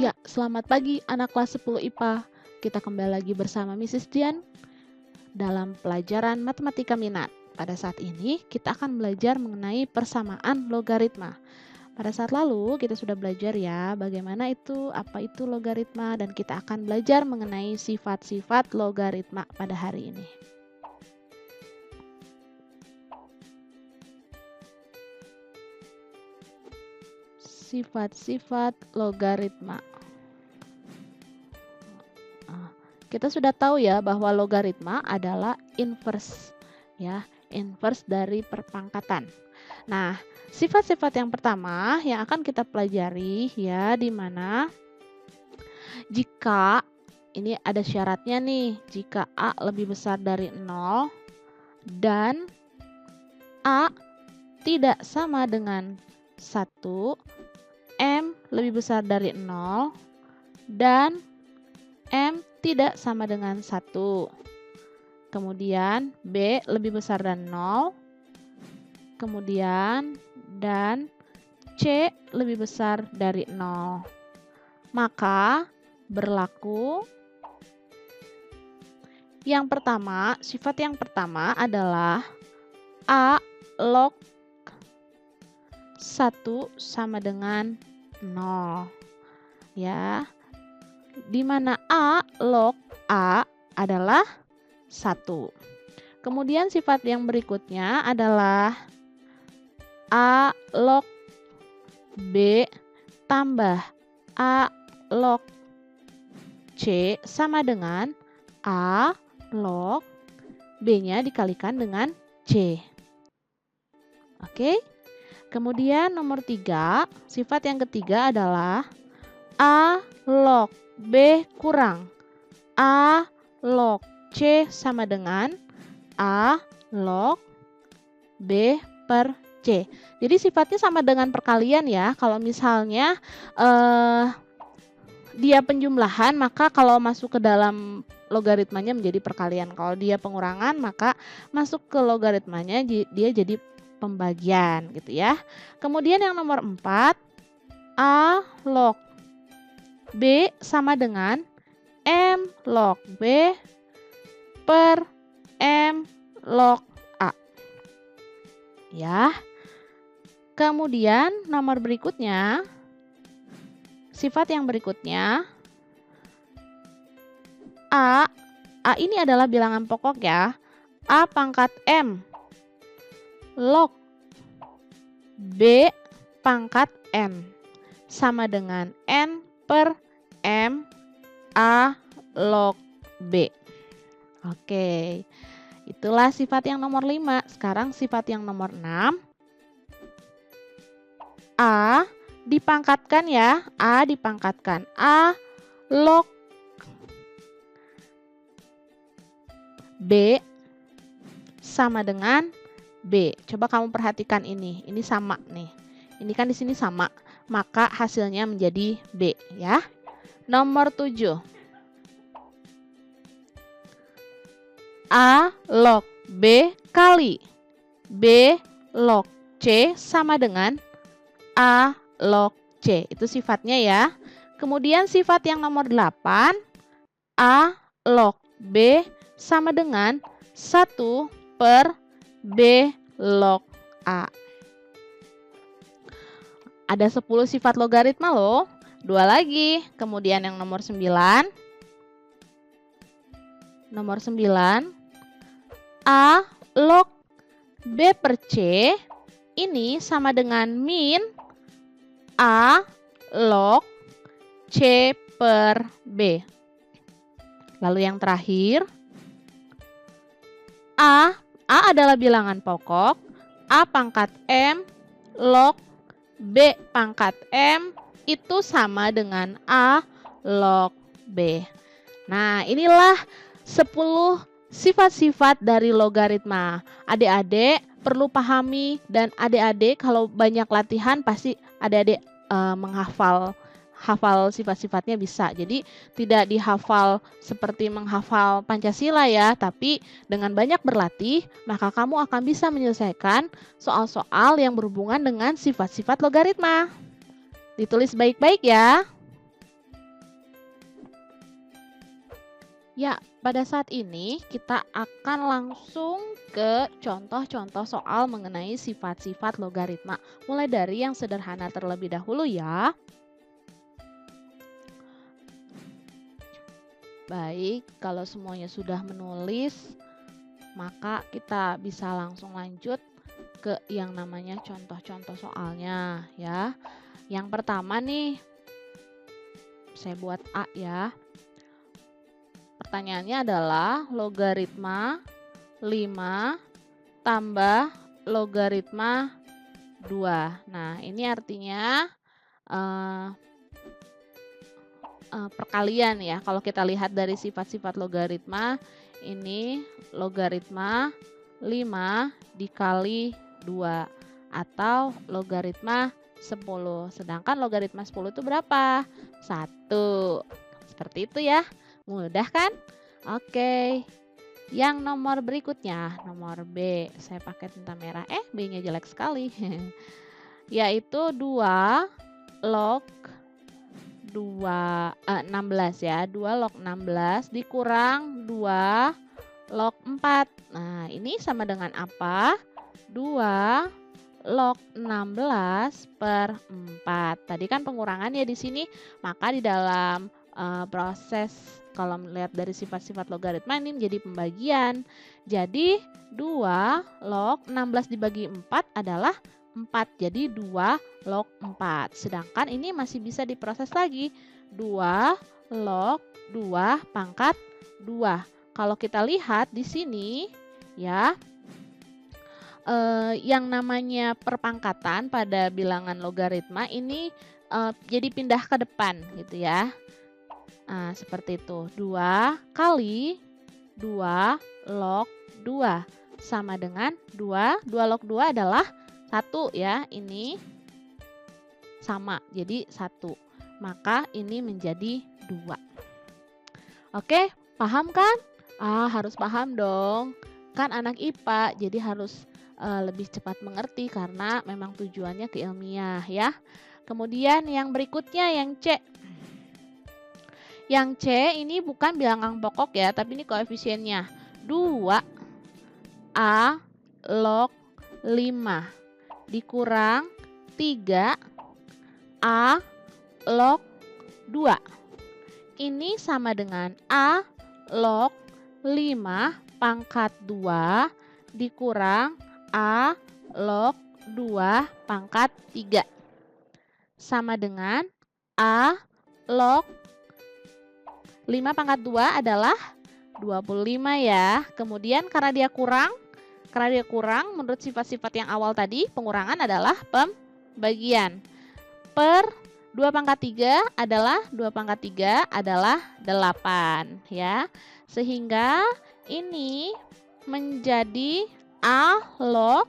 Ya, selamat pagi anak kelas 10 IPA. Kita kembali lagi bersama Mrs. Dian dalam pelajaran matematika minat. Pada saat ini kita akan belajar mengenai persamaan logaritma. Pada saat lalu kita sudah belajar ya bagaimana itu, apa itu logaritma, dan kita akan belajar mengenai sifat-sifat logaritma pada hari ini. Sifat-sifat logaritma. Kita sudah tahu ya bahwa logaritma adalah inverse, ya, inverse dari perpangkatan. Nah, sifat-sifat yang pertama yang akan kita pelajari ya, di mana jika ini ada syaratnya nih, jika A lebih besar dari 0 dan A tidak sama dengan 1, M lebih besar dari 0 dan M tidak sama dengan 1. Kemudian B lebih besar dari 0. Kemudian dan C lebih besar dari 0. Maka berlaku yang pertama, sifat yang pertama adalah A log 1 sama dengan 0. Ya. Di mana A log A adalah 1. Kemudian sifat yang berikutnya adalah A log B tambah A log C sama dengan A log B-nya dikalikan dengan C. Oke. Kemudian nomor 3, sifat yang ketiga adalah A log B kurang A log C sama dengan A log B per C. Jadi sifatnya sama dengan perkalian ya. Kalau misalnya dia penjumlahan, maka kalau masuk ke dalam logaritmanya menjadi perkalian. Kalau dia pengurangan, maka masuk ke logaritmanya dia jadi pembagian gitu ya. Kemudian yang nomor 4, A log B sama dengan M log B per M log A. Ya. Kemudian nomor berikutnya, sifat yang berikutnya, A ini adalah bilangan pokok ya. A pangkat M log B pangkat M sama dengan N per M A log B. Oke, itulah sifat yang nomor 5. Sekarang sifat yang nomor 6. A dipangkatkan ya, A dipangkatkan. A log B sama dengan B. Coba kamu perhatikan ini sama nih. Ini kan di sini sama, maka hasilnya menjadi B ya. Nomor 7. A log B kali B log C sama dengan A log C. Itu sifatnya ya. Kemudian sifat yang nomor 8. A log B sama dengan 1 per B log A. Ada 10 sifat logaritma loh. 2 lagi. Kemudian yang nomor 9. Nomor 9. A log B per C ini sama dengan min A log C per B. Lalu yang terakhir, A adalah bilangan pokok. A pangkat M log B pangkat M itu sama dengan A log B. Nah, inilah 10 sifat-sifat dari logaritma. Adik-adik perlu pahami, dan adik-adik kalau banyak latihan pasti adik-adik menghafal sifat-sifatnya bisa. Jadi tidak dihafal seperti menghafal Pancasila ya, tapi dengan banyak berlatih maka kamu akan bisa menyelesaikan soal-soal yang berhubungan dengan sifat-sifat logaritma. Ditulis baik-baik ya. Ya, pada saat ini kita akan langsung ke contoh-contoh soal mengenai sifat-sifat logaritma. Mulai dari yang sederhana terlebih dahulu ya. Baik, kalau semuanya sudah menulis, maka kita bisa langsung lanjut ke yang namanya contoh-contoh soalnya ya. Yang pertama nih, saya buat A ya. Pertanyaannya adalah logaritma 5 tambah logaritma 2. Nah, ini artinya perkalian ya. Kalau kita lihat dari sifat-sifat logaritma, ini logaritma 5 dikali 2 atau logaritma 10. Sedangkan logaritma 10 itu berapa? 1. Seperti itu ya. Mudah kan? Oke. Yang nomor berikutnya, nomor B. Saya pakai tinta merah. B-nya jelek sekali. Yaitu 2 log 16 ya. 2 log 16 dikurang 2 log 4. Nah, ini sama dengan apa? 2 log 16 per 4. Tadi kan pengurangannya di sini, maka di dalam proses kalau melihat dari sifat-sifat logaritma ini menjadi pembagian. Jadi 2 log 16 dibagi 4 adalah 4. Jadi 2 log 4. Sedangkan ini masih bisa diproses lagi. 2 log 2 pangkat 2. Kalau kita lihat di sini ya, yang namanya perpangkatan pada bilangan logaritma ini jadi pindah ke depan gitu ya. Nah, seperti itu. 2 kali 2 log 2 sama dengan 2. 2 log 2 adalah 1 ya. Ini sama, jadi 1. Maka ini menjadi 2. Oke, paham kan? Harus paham dong. Kan anak IPA, jadi harus lebih cepat mengerti karena memang tujuannya keilmiah ya. Kemudian yang berikutnya yang C. Yang C ini bukan bilangan pokok ya, tapi ini koefisiennya. 2 A log 5 dikurang 3 A log 2. Ini sama dengan A log 5 pangkat 2 dikurang A log 2 pangkat 3. Sama dengan A log 5 pangkat 2 adalah 25 ya. Kemudian karena dia kurang menurut sifat-sifat yang awal tadi, pengurangan adalah pembagian. Per 2 pangkat 3 adalah 8 ya. Sehingga ini menjadi A log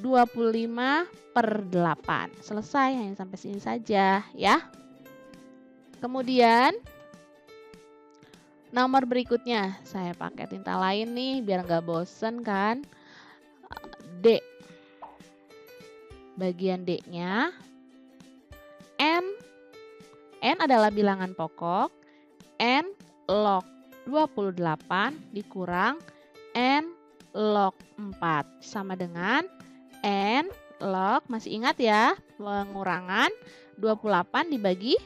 25 per 8. Selesai, hanya sampai sini saja ya. Kemudian nomor berikutnya, saya pakai tinta lain nih biar nggak bosen kan. D. Bagian D-nya. N adalah bilangan pokok. N log 28 dikurang N log 4. Sama dengan N log, masih ingat ya, pengurangan 28 dibagi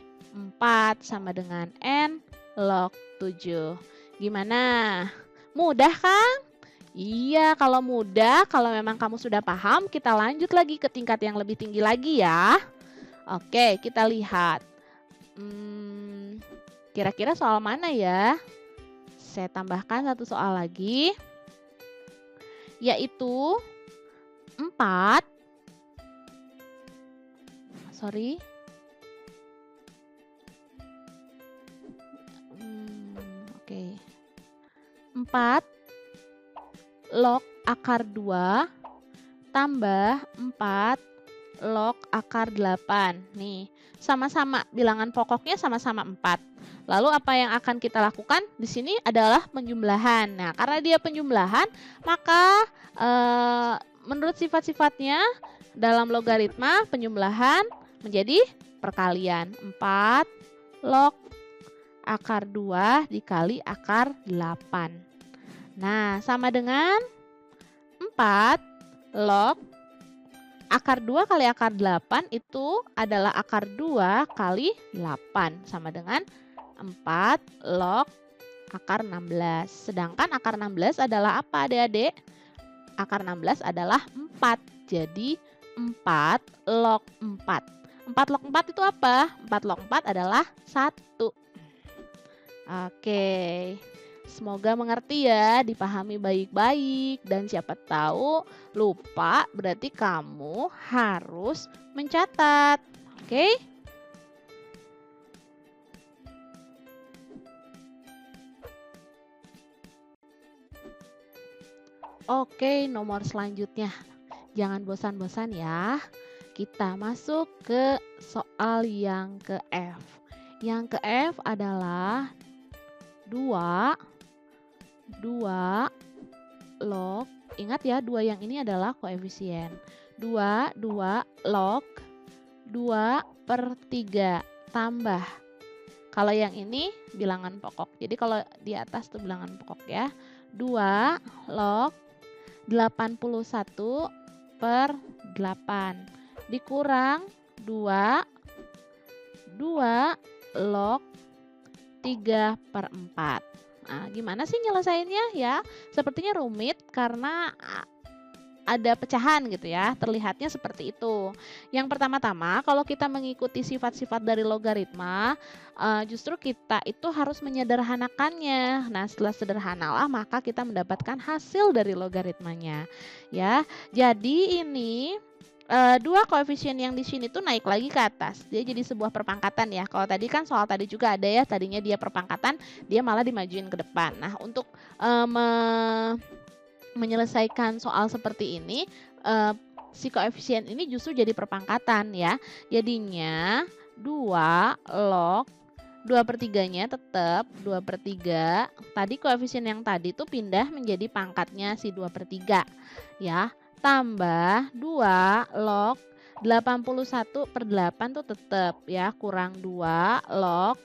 4 sama dengan N log 7. Gimana? Mudah kan? Iya, kalau mudah, kalau memang kamu sudah paham, kita lanjut lagi ke tingkat yang lebih tinggi lagi ya. Oke, kita lihat. Kira-kira soal mana ya? Saya tambahkan satu soal lagi. Yaitu 4. Sorry. 4 log akar 2 tambah 4 log akar 8. Nih, sama-sama bilangan pokoknya sama-sama 4. Lalu apa yang akan kita lakukan di sini adalah penjumlahan. Nah, karena dia penjumlahan, maka menurut sifat-sifatnya dalam logaritma penjumlahan menjadi perkalian. 4 log akar 2 dikali akar 8. Nah, sama dengan 4 log akar 2 kali akar 8 itu adalah akar 2 kali 8. Sama dengan 4 log akar 16. Sedangkan akar 16 adalah apa adik-adik? Akar 16 adalah 4. Jadi 4 log 4. 4 log 4 itu apa? 4 log 4 adalah 1. Oke. Semoga mengerti ya, dipahami baik-baik. Dan siapa tahu lupa, berarti kamu harus mencatat. Oke? Oke, nomor selanjutnya. Jangan bosan-bosan ya. Kita masuk ke soal yang ke F. Yang ke F adalah 2 log, ingat ya 2 yang ini adalah koefisien. 2 log 2 per 3 tambah. Kalau yang ini bilangan pokok. Jadi kalau di atas tuh bilangan pokok ya. 2 log 81 per 8 dikurang 2 log 3 per 4. Nah, gimana sih nyelesainnya ya? Sepertinya rumit karena ada pecahan gitu ya, terlihatnya seperti itu. Yang pertama-tama, kalau kita mengikuti sifat-sifat dari logaritma, justru kita itu harus menyederhanakannya. Nah, setelah sederhanalah maka kita mendapatkan hasil dari logaritmanya. Ya, jadi ini dua koefisien yang di sini tuh naik lagi ke atas. Dia jadi sebuah perpangkatan ya. Kalau tadi kan soal tadi juga ada ya, tadinya dia perpangkatan, dia malah dimajuin ke depan. Nah, untuk menyelesaikan soal seperti ini, si koefisien ini justru jadi perpangkatan ya. Jadinya 2 log 2/3-nya tetap 2/3. Tadi koefisien yang tadi tuh pindah menjadi pangkatnya si 2/3 ya. Tambah 2 log 81/8 tuh tetap ya, kurang 2 log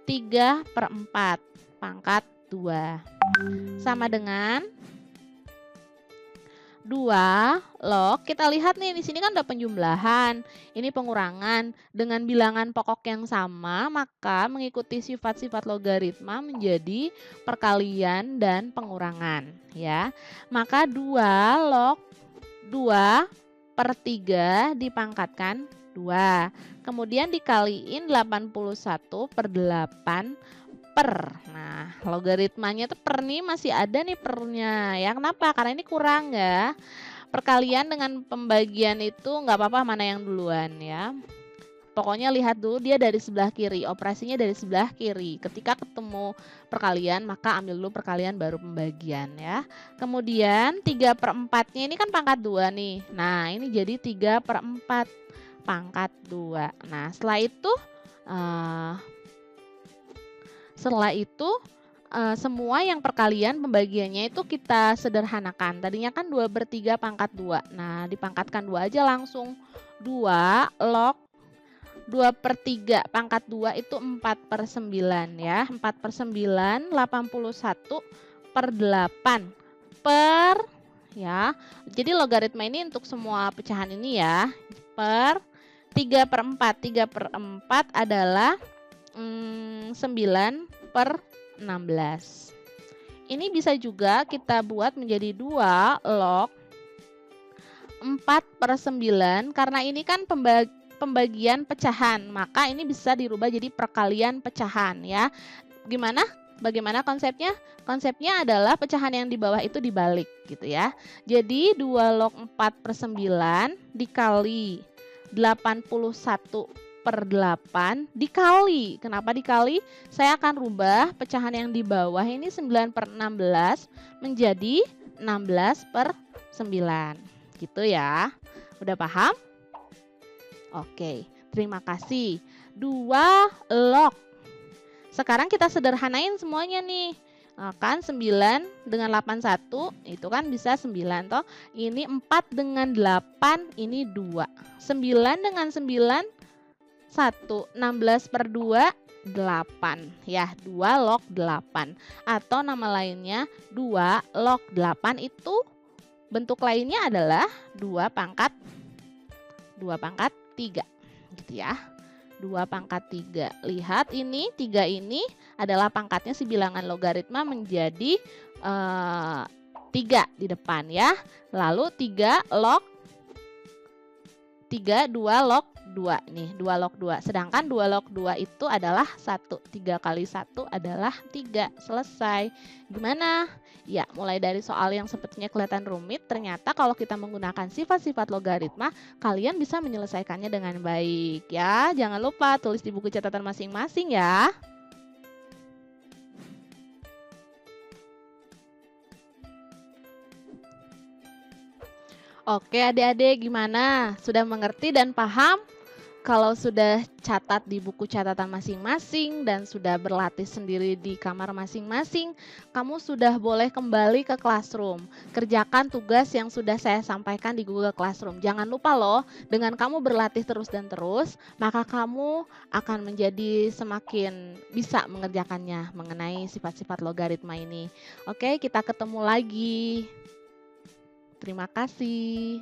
3/4 pangkat 2. Sama dengan 2 log, kita lihat nih di sini kan ada penjumlahan, ini pengurangan dengan bilangan pokok yang sama, maka mengikuti sifat-sifat logaritma menjadi perkalian dan pengurangan ya. Maka 2 log 2/3 dipangkatkan 2. Kemudian dikaliin 81/8 per. Nah, logaritmanya tuh per nih masih ada nih pernya ya. Kenapa? Karena ini kurang ya. Perkalian dengan pembagian itu nggak apa-apa mana yang duluan ya. Pokoknya lihat dulu dia dari sebelah kiri, operasinya dari sebelah kiri. Ketika ketemu perkalian, maka ambil dulu perkalian baru pembagian ya. Kemudian 3/4-nya ini kan pangkat 2 nih. Nah, ini jadi 3/4 pangkat 2. Nah, setelah itu semua yang perkalian pembagiannya itu kita sederhanakan. Tadinya kan 2/3 pangkat 2. Nah, dipangkatkan 2 aja langsung. 2 log 2/3 pangkat 2 itu 4/9 ya. 4/9 81/8 per ya. Jadi logaritma ini untuk semua pecahan ini ya. Per 3/4. 3/4 adalah 9/16. Ini bisa juga kita buat menjadi 2 log 4/9 karena ini kan pembagian pecahan, maka ini bisa dirubah jadi perkalian pecahan ya. Bagaimana konsepnya? Konsepnya adalah pecahan yang di bawah itu dibalik gitu ya. Jadi 2 log 4/9 dikali 81/8 dikali. Kenapa dikali? Saya akan rubah pecahan yang di bawah ini 9/16 menjadi 16/9. Gitu ya. Udah paham? Oke, terima kasih. 2 log. Sekarang kita sederhanain semuanya nih. Kan 9 dengan 81 itu kan bisa 9 toh. Ini 4 dengan 8 ini 2. 9 dengan 9 1. 16/2 8 ya, 2 log 8 atau nama lainnya 2 log 8 itu bentuk lainnya adalah 2 pangkat 3 gitu ya. 2 pangkat 3. Lihat ini 3 ini adalah pangkatnya si bilangan logaritma menjadi 3 di depan ya. Lalu 3 log 2 log 2 nih, 2 log 2. Sedangkan 2 log 2 itu adalah 1. 3 kali 1 adalah 3. Selesai. Gimana? Ya, mulai dari soal yang sepertinya kelihatan rumit, ternyata kalau kita menggunakan sifat-sifat logaritma, kalian bisa menyelesaikannya dengan baik ya. Jangan lupa tulis di buku catatan masing-masing ya. Oke adik-adik, gimana? Sudah mengerti dan paham? Kalau sudah catat di buku catatan masing-masing dan sudah berlatih sendiri di kamar masing-masing, kamu sudah boleh kembali ke classroom. Kerjakan tugas yang sudah saya sampaikan di Google Classroom. Jangan lupa loh, dengan kamu berlatih terus dan terus, maka kamu akan menjadi semakin bisa mengerjakannya mengenai sifat-sifat logaritma ini. Oke, kita ketemu lagi. Terima kasih.